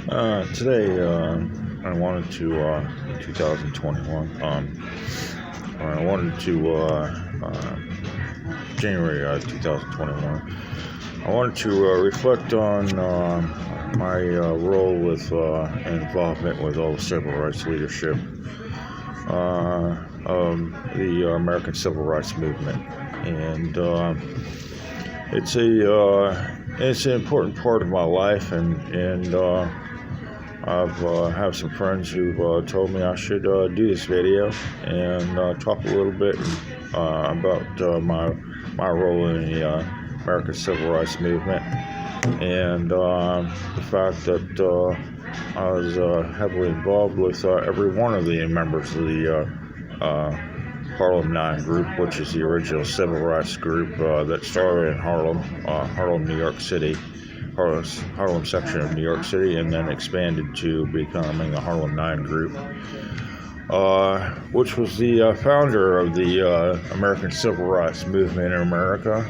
Today, I wanted to, 2021, I wanted to, January 2021, I wanted to reflect on my role with involvement with all the civil rights leadership of the American Civil Rights Movement. And it's an important part of my life, and I've have some friends who've told me I should do this video and talk a little bit about my role in the American Civil Rights Movement, and the fact that I was heavily involved with every one of the members of the Harlem 9 group, which is the original civil rights group that started in Harlem, New York City, Harlem section of New York City, and then expanded to becoming the Harlem 9 group, which was the founder of the American Civil Rights Movement in America,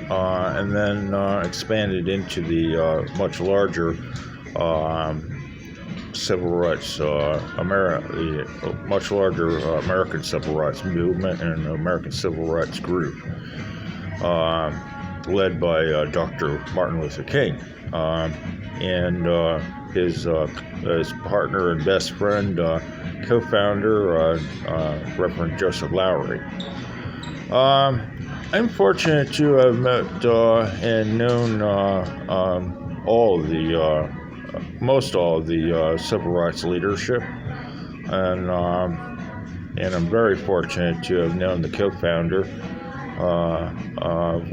and then expanded into the much larger civil rights, the much larger American Civil Rights Movement and American Civil Rights Group, led by Dr. Martin Luther King, and his partner and best friend, co-founder, Reverend Lowry. I'm fortunate to have met and known most all of the civil rights leadership, and I'm very fortunate to have known the co-founder of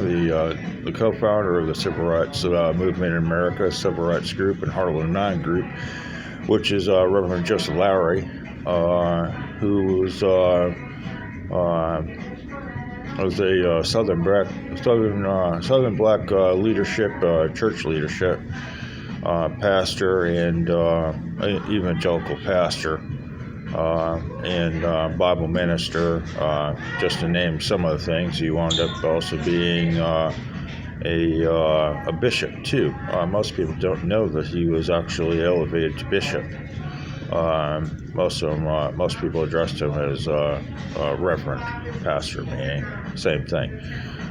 the co-founder of the Civil Rights Movement in America, Civil Rights Group, and Harlem 9 Group, which is Reverend Joseph Lowry, who was a Southern Black leadership, church leadership, pastor, and evangelical pastor, and Bible minister, just to name some of the things. He wound up also being a bishop too. Most people don't know that he was actually elevated to bishop. Most people addressed him as Reverend, pastor, meaning same thing.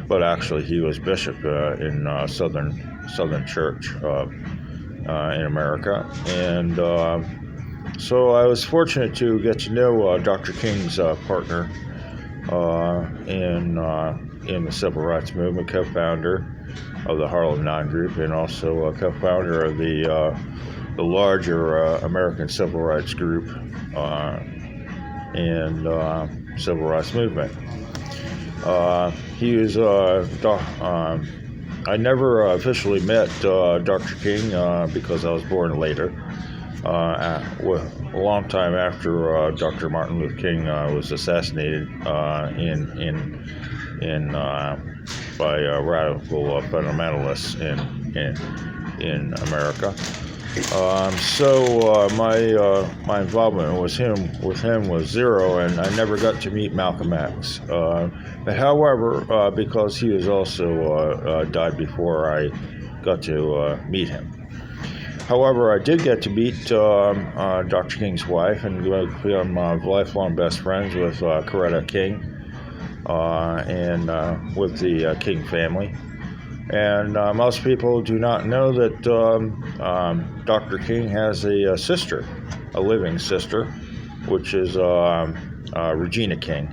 But actually, he was bishop in Southern Church in America, and so I was fortunate to get to know Dr. King's partner in the Civil Rights Movement, co-founder of the Harlem 9 Group, and also a co-founder of the larger American Civil Rights Group and Civil Rights Movement. He was. I never officially met Dr. King because I was born later, a long time after Dr. Martin Luther King was assassinated by radical fundamentalists in America. So my involvement with him was zero, and I never got to meet Malcolm X. However, because he was also died before I got to meet him. However, I did get to meet Dr. King's wife, and become lifelong best friends with Coretta King and with the King family. And most people do not know that Dr. King has a sister, a living sister, which is Regina King.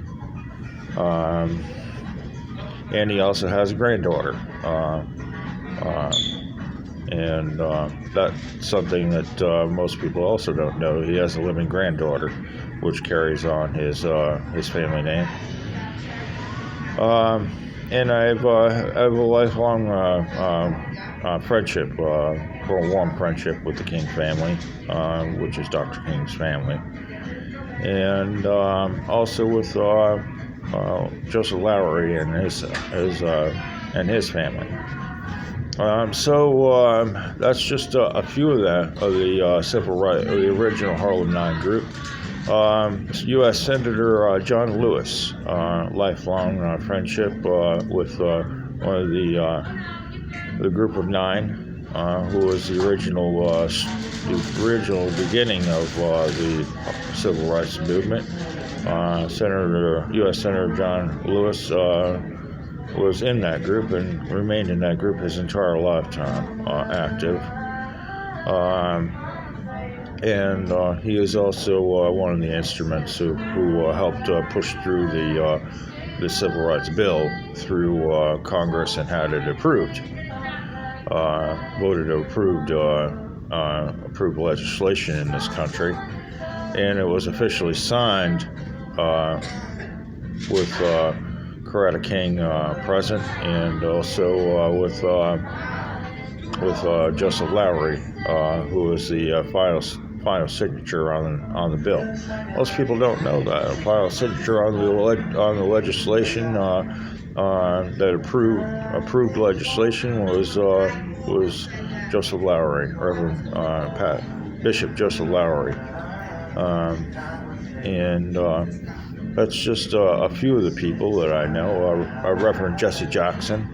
And he also has a granddaughter. And that's something that most people also don't know. He has a living granddaughter, which carries on his family name. And I have a lifelong friendship, warm friendship with the King family, which is Dr. King's family, and also with Joseph Lowry and his family. So that's just a few of the civil rights, the original Harlem 9 group. U.S. Senator John Lewis, lifelong friendship with one of the group of 9, who was the original beginning of the civil rights movement. U.S. Senator John Lewis was in that group and remained in that group his entire lifetime, active. And he is also one of the instruments who helped push through the Civil Rights Bill through Congress and had it approved. Voted approved legislation in this country, and it was officially signed with Coretta King present, and also with Joseph Lowry, who was the final signature on the bill. Most people don't know that. A final signature on the legislation that approved legislation was Joseph Lowry, Reverend Bishop Joseph Lowry, and that's just a few of the people that I know. Reverend Jesse Jackson,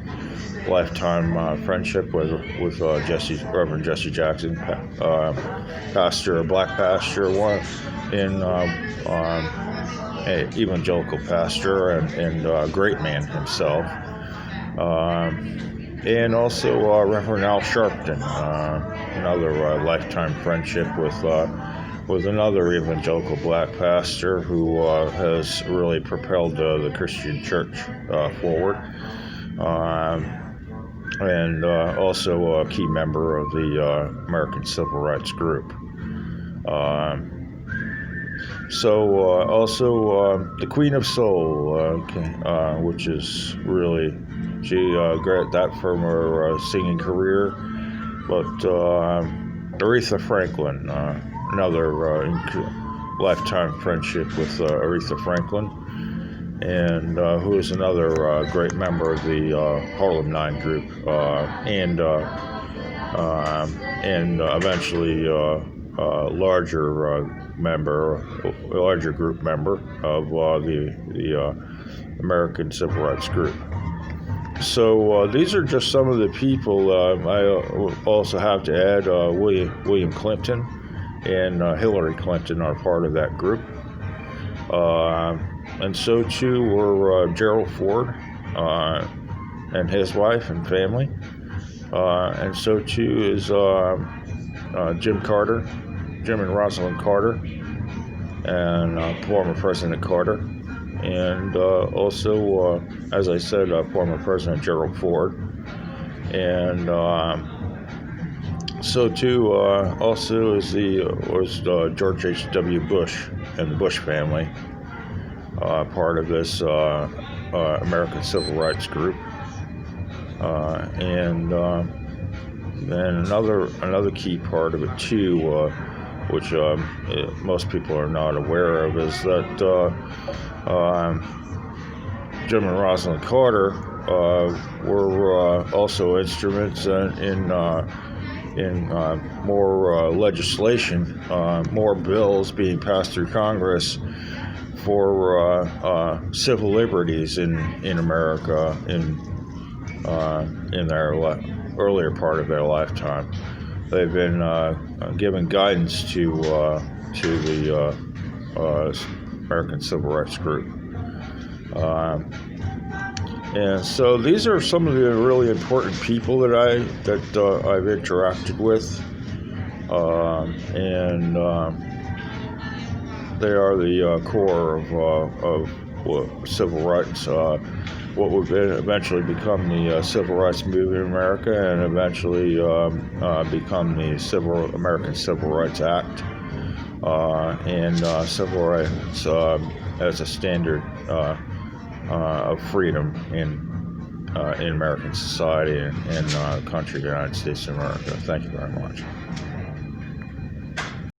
lifetime friendship with Reverend Jesse Jackson, pastor, a black pastor, one in evangelical pastor, and great man himself, and also Reverend Al Sharpton, another lifetime friendship with another evangelical black pastor who has really propelled the Christian church forward, and also a key member of the American Civil Rights Group. Also the Queen of Soul, which is really, she got that from her singing career, but Aretha Franklin, another lifetime friendship with Aretha Franklin, and who is another great member of the Harlem Nine group, and eventually larger group member of the American Civil Rights Group. So these are just some of the people. I also have to add William Clinton and Hillary Clinton are part of that group. And so too were Gerald Ford and his wife and family. And so too is Jim and Rosalind Carter, and former President Carter. And also, as I said, former President Gerald Ford. And so too also was George H.W. Bush and the Bush family, part of this American Civil Rights Group. And then another key part of it too, which most people are not aware of, is that Jim and Rosalind Carter were also instruments in more legislation, more bills being passed through Congress for civil liberties in America in their earlier part of their lifetime. They've been given guidance to the American Civil Rights Group. And so these are some of the really important people that I've interacted with, and they are the core of civil rights, what would eventually become the Civil Rights Movement in America, and eventually become the American Civil Rights Act, and civil rights as a standard of freedom in American society and country, the United States of America. Thank you very much.